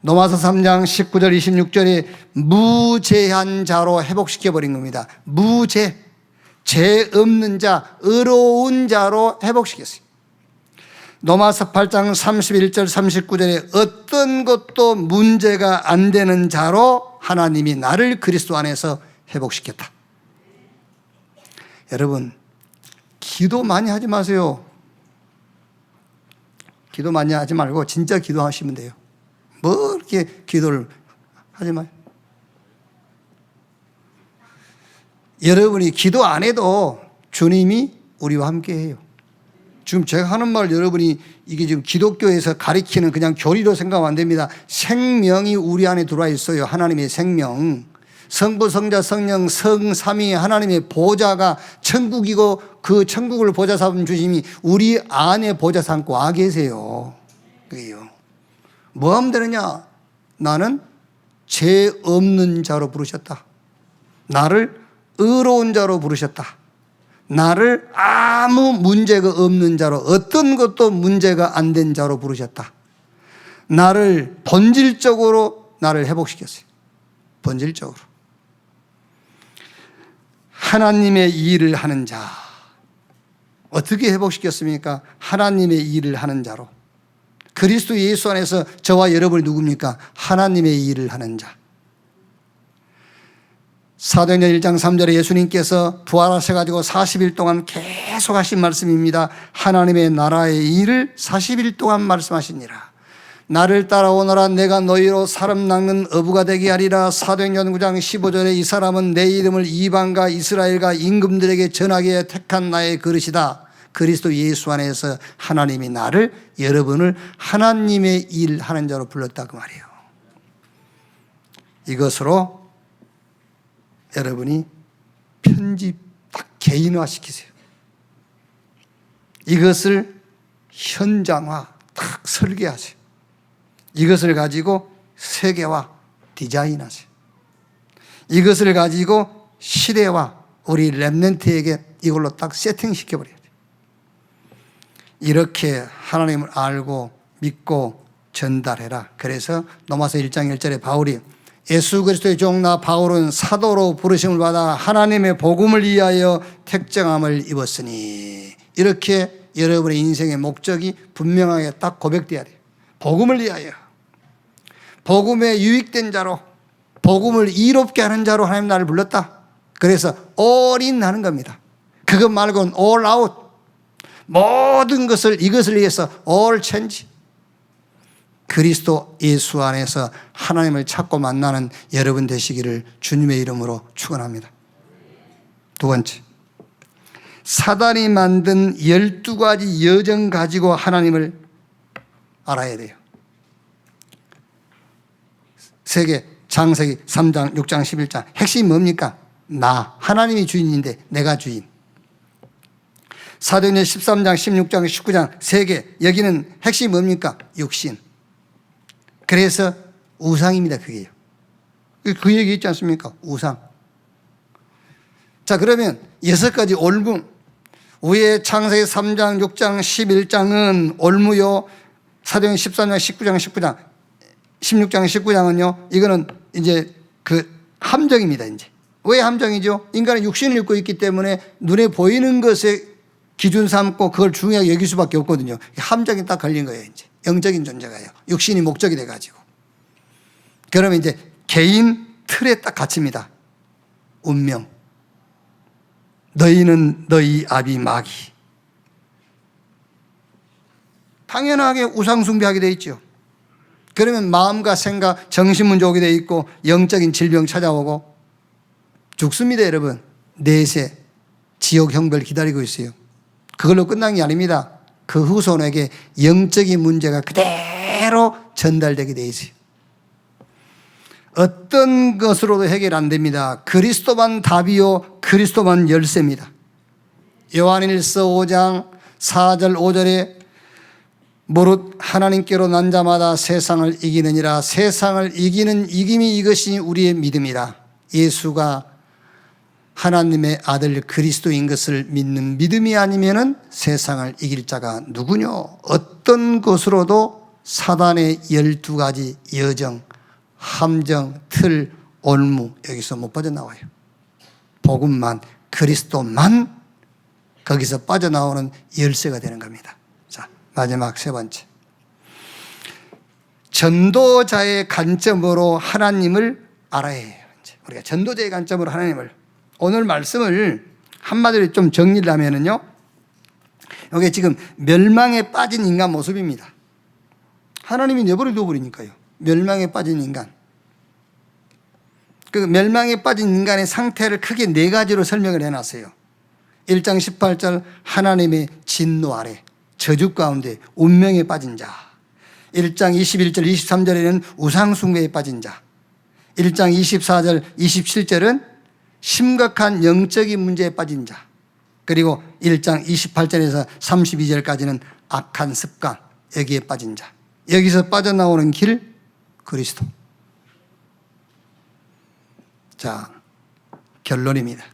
[SPEAKER 1] 로마서 3장 19절 26절에 무죄한 자로 회복시켜버린 겁니다. 무죄, 죄 없는 자, 의로운 자로 회복시켰어요. 로마서 8장 31절 39절에 어떤 것도 문제가 안 되는 자로 하나님이 나를 그리스도 안에서 회복시켰다. 여러분, 기도 많이 하지 마세요. 기도 많이 하지 말고 진짜 기도하시면 돼요. 뭐 이렇게 기도를 하지 마요. 여러분이 기도 안 해도 주님이 우리와 함께 해요. 지금 제가 하는 말 여러분이 이게 지금 기독교에서 가리키는 그냥 교리로 생각하면 안 됩니다. 생명이 우리 안에 들어와 있어요. 하나님의 생명. 성부, 성자, 성령, 성삼위 하나님의 보좌가 천국이고 그 천국을 보좌 삼은 주님이 우리 안에 보좌 삼고 와 계세요. 그게요. 뭐 하면 되느냐? 나는 죄 없는 자로 부르셨다. 나를 의로운 자로 부르셨다. 나를 아무 문제가 없는 자로, 어떤 것도 문제가 안 된 자로 부르셨다. 나를 본질적으로 나를 회복시켰어요. 본질적으로. 하나님의 일을 하는 자. 어떻게 회복시켰습니까? 하나님의 일을 하는 자로. 그리스도 예수 안에서 저와 여러분이 누굽니까? 하나님의 일을 하는 자. 사도행전 1장 3절에 예수님께서 부활하셔가지고 40일 동안 계속 하신 말씀입니다. 하나님의 나라의 일을 40일 동안 말씀하시니라. 나를 따라오너라 내가 너희로 사람 낚는 어부가 되게 하리라. 사도행전 9장 15절에 이 사람은 내 이름을 이방과 이스라엘과 임금들에게 전하게 택한 나의 그릇이다. 그리스도 예수 안에서 하나님이 나를, 여러분을 하나님의 일하는 자로 불렀다 그 말이에요. 이것으로 여러분이 편집 딱 개인화시키세요. 이것을 현장화 딱 설계하세요. 이것을 가지고 세계화 디자인하세요. 이것을 가지고 시대화 우리 렘넌트에게 이걸로 딱 세팅시켜버려야 돼요. 이렇게 하나님을 알고 믿고 전달해라. 그래서 로마서 1장 1절에 바울이 예수 그리스도의 종 나 바울은 사도로 부르심을 받아 하나님의 복음을 위하여 택정함을 입었으니, 이렇게 여러분의 인생의 목적이 분명하게 딱 고백돼야 돼요. 복음을 위하여, 복음에 유익된 자로, 복음을 이롭게 하는 자로 하나님 나를 불렀다. 그래서 all in 하는 겁니다. 그것 말고는 all out, 모든 것을 이것을 위해서 all change. 그리스도 예수 안에서 하나님을 찾고 만나는 여러분 되시기를 주님의 이름으로 축원합니다. 두 번째, 사단이 만든 12가지 여정 가지고 하나님을 알아야 돼요. 세계 창세기 3장, 6장, 11장 핵심이 뭡니까? 나, 하나님이 주인인데 내가 주인. 사도행전 13장, 16장, 19장 세계, 여기는 핵심이 뭡니까? 육신. 그래서 우상입니다. 그게요. 그 얘기 있지 않습니까? 우상. 자, 그러면 6가지 올무. 위에 창세기 3장, 6장, 11장은 올무요. 사도행전 13장, 19장, 19장, 16장, 19장은요. 이거는 이제 그 함정입니다. 이제. 왜 함정이죠? 인간은 육신을 입고 있기 때문에 눈에 보이는 것에 기준 삼고 그걸 중요하게 여길 수밖에 없거든요. 함정이 딱 걸린 거예요. 이제. 영적인 존재가요. 육신이 목적이 돼가지고. 그러면 이제 개인 틀에 딱 갇힙니다. 운명. 너희는 너희 아비 마귀. 당연하게 우상숭배하게 돼 있죠. 그러면 마음과 생각, 정신문제 오게 돼 있고 영적인 질병 찾아오고 죽습니다. 여러분. 내세, 지옥 형벌 기다리고 있어요. 그걸로 끝난 게 아닙니다. 그 후손에게 영적인 문제가 그대로 전달되게 돼 있어요. 어떤 것으로도 해결 안 됩니다. 그리스도만 답이요, 그리스도만 열쇠입니다. 요한일서 5장 4절 5절에 무릇 하나님께로 난 자마다 세상을 이기느니라. 세상을 이기는 이김이 이것이 우리의 믿음이라. 예수가 하나님의 아들 그리스도인 것을 믿는 믿음이 아니면은 세상을 이길 자가 누구냐? 어떤 것으로도 사단의 12가지 여정, 함정, 틀, 올무 여기서 못 빠져나와요. 복음만, 그리스도만 거기서 빠져나오는 열쇠가 되는 겁니다. 자, 마지막 세 번째. 전도자의 관점으로 하나님을 알아야 해요. 우리가 전도자의 관점으로 하나님을. 오늘 말씀을 한마디로 좀 정리를 하면은요, 이게 지금 멸망에 빠진 인간 모습입니다. 하나님이 내버려 둬버리니까요. 멸망에 빠진 인간. 그 멸망에 빠진 인간의 상태를 크게 네 가지로 설명을 해놨어요. 1장 18절 하나님의 진노 아래 저주 가운데 운명에 빠진 자. 1장 21절 23절에는 우상숭배에 빠진 자. 1장 24절 27절은 심각한 영적인 문제에 빠진 자. 그리고 1장 28절에서 32절까지는 악한 습관 여기에 빠진 자. 여기서 빠져나오는 길 그리스도. 자, 결론입니다.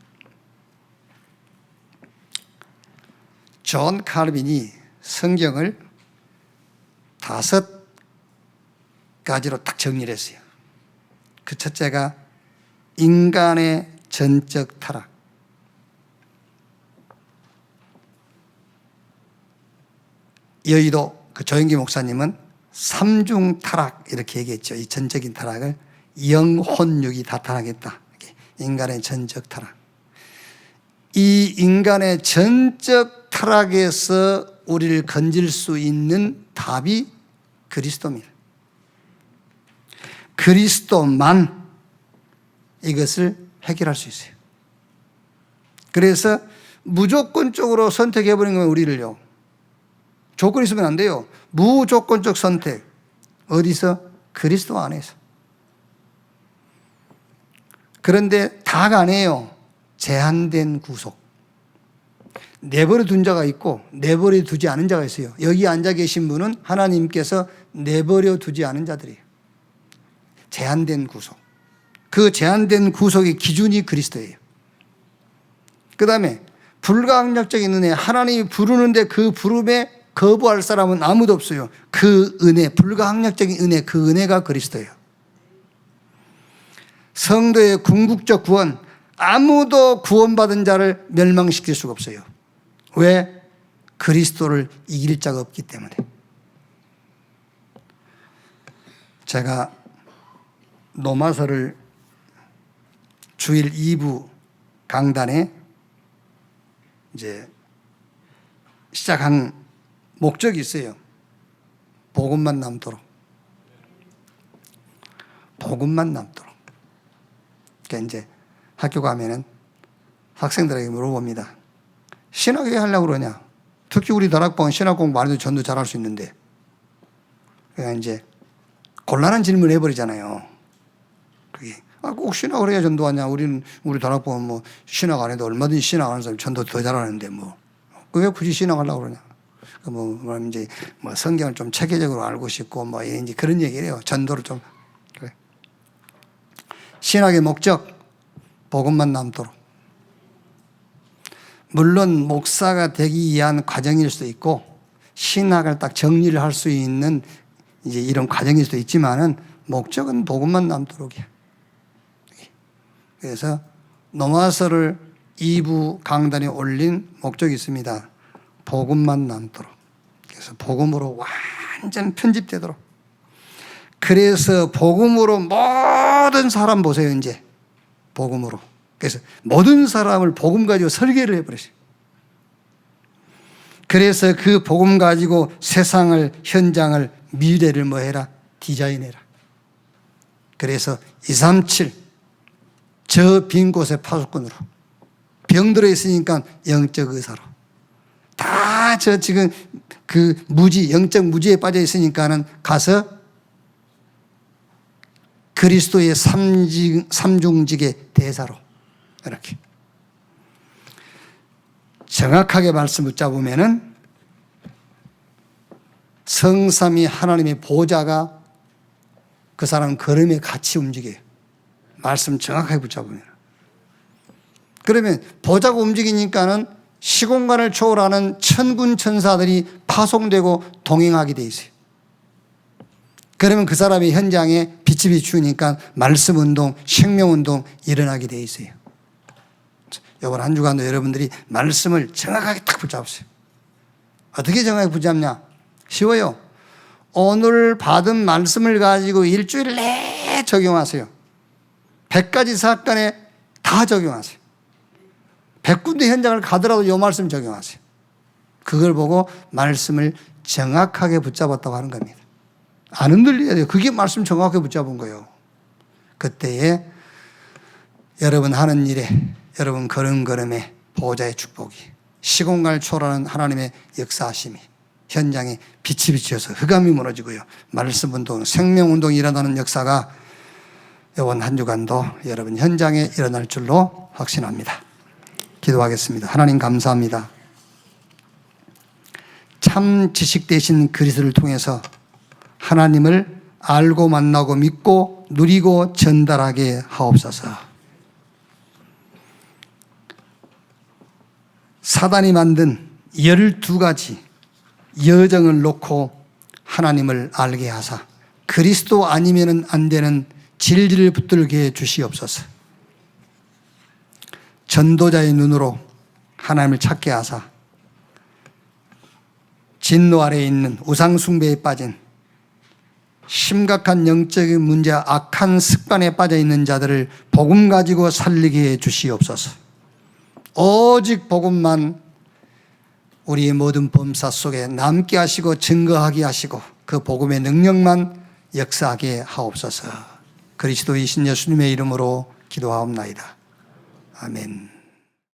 [SPEAKER 1] 존 칼빈이 성경을 5가지로 딱 정리를 했어요. 그 첫째가 인간의 전적 타락. 여의도 그 조영기 목사님은 삼중 타락 이렇게 얘기했죠. 이 전적인 타락을 영혼육이 다 타락했다. 인간의 전적 타락. 이 인간의 전적 타락에서 우리를 건질 수 있는 답이 그리스도입니다. 그리스도만 이것을 해결할 수 있어요. 그래서 무조건적으로 선택해버린 거예요, 우리를요. 조건 있으면 안 돼요. 무조건적 선택. 어디서? 그리스도 안에서. 그런데 다가 아니에요. 제한된 구속. 내버려 둔 자가 있고 내버려 두지 않은 자가 있어요. 여기 앉아 계신 분은 하나님께서 내버려 두지 않은 자들이에요. 제한된 구속. 그 제한된 구속의 기준이 그리스도예요. 그 다음에 불가항력적인 은혜. 하나님이 부르는데 그 부름에 거부할 사람은 아무도 없어요. 그 은혜, 불가항력적인 은혜, 그 은혜가 그리스도예요. 성도의 궁극적 구원. 아무도 구원받은 자를 멸망시킬 수가 없어요. 왜? 그리스도를 이길 자가 없기 때문에. 제가 로마서를 주일 2부 강단에 이제 시작한 목적이 있어요. 복음만 남도록. 복음만 남도록. 그러니까 이제 학교 가면은 학생들에게 물어봅니다. 신학 왜 하려고 그러냐? 특히 우리 다락방은 신학 공부 안 해도 전도 잘할 수 있는데. 그러니까 이제 곤란한 질문을 해버리잖아요. 그게 꼭 신학을 해야 전도하냐? 우리 다락방은 뭐 신학 안 해도 얼마든지 신학 하는 사람 전도 더 잘하는데 뭐. 왜 굳이 신학하려고 그러냐? 뭐 이제 뭐 성경을 좀 체계적으로 알고 싶고 뭐 이제 그런 얘기를 해요. 전도를 좀. 그래. 신학의 목적, 복음만 남도록. 물론 목사가 되기 위한 과정일 수도 있고 신학을 딱 정리를 할 수 있는 이제 이런 과정일 수도 있지만은 목적은 복음만 남도록이야. 그래서 로마서를 2부 강단에 올린 목적이 있습니다. 복음만 남도록. 그래서 복음으로 완전 편집되도록. 그래서 복음으로 모든 사람 보세요, 이제. 복음으로. 그래서 모든 사람을 복음 가지고 설계를 해버렸어요. 그래서 그 복음 가지고 세상을, 현장을, 미래를 뭐 해라? 디자인해라. 그래서 237, 저 빈 곳의 파수꾼으로 병들어 있으니까 영적 의사로. 다 저 지금 그 무지, 영적 무지에 빠져 있으니까는 가서 그리스도의 삼중직의 대사로 이렇게 정확하게 말씀 붙잡으면은 성삼위 하나님의 보좌가 그 사람 걸음에 같이 움직여요. 말씀 정확하게 붙잡으면. 그러면 보좌가 움직이니까는 시공간을 초월하는 천군 천사들이 파송되고 동행하게 돼 있어요. 그러면 그 사람의 현장에 빛이 비추니까 말씀 운동, 생명 운동 일어나게 돼 있어요. 이번 한 주간도 여러분들이 말씀을 정확하게 딱 붙잡으세요. 어떻게 정확하게 붙잡냐? 쉬워요. 오늘 받은 말씀을 가지고 일주일 내에 적용하세요. 100가지 사건에 다 적용하세요. 100군데 현장을 가더라도 이 말씀 적용하세요. 그걸 보고 말씀을 정확하게 붙잡았다고 하는 겁니다. 안 흔들려야 돼요. 그게 말씀 정확하게 붙잡은 거예요. 그때에 여러분 하는 일에, 여러분 걸음걸음에 보호자의 축복이, 시공간을 초월하는 하나님의 역사하심이 현장에 빛이 비쳐서 흑암이 무너지고요. 말씀 운동, 생명 운동이 일어나는 역사가 이번 한 주간도 여러분 현장에 일어날 줄로 확신합니다. 기도하겠습니다. 하나님 감사합니다. 참 지식 되신 그리스도를 통해서 하나님을 알고 만나고 믿고 누리고 전달하게 하옵소서. 사단이 만든 12가지 여정을 놓고 하나님을 알게 하사 그리스도 아니면 안 되는 진리를 붙들게 해 주시옵소서. 전도자의 눈으로 하나님을 찾게 하사 진노 아래에 있는 우상숭배에 빠진 심각한 영적인 문제와 악한 습관에 빠져 있는 자들을 복음 가지고 살리게 해 주시옵소서. 오직 복음만 우리의 모든 범사 속에 남게 하시고 증거하게 하시고 그 복음의 능력만 역사하게 하옵소서. 그리스도이신 예수님의 이름으로 기도하옵나이다. 아멘.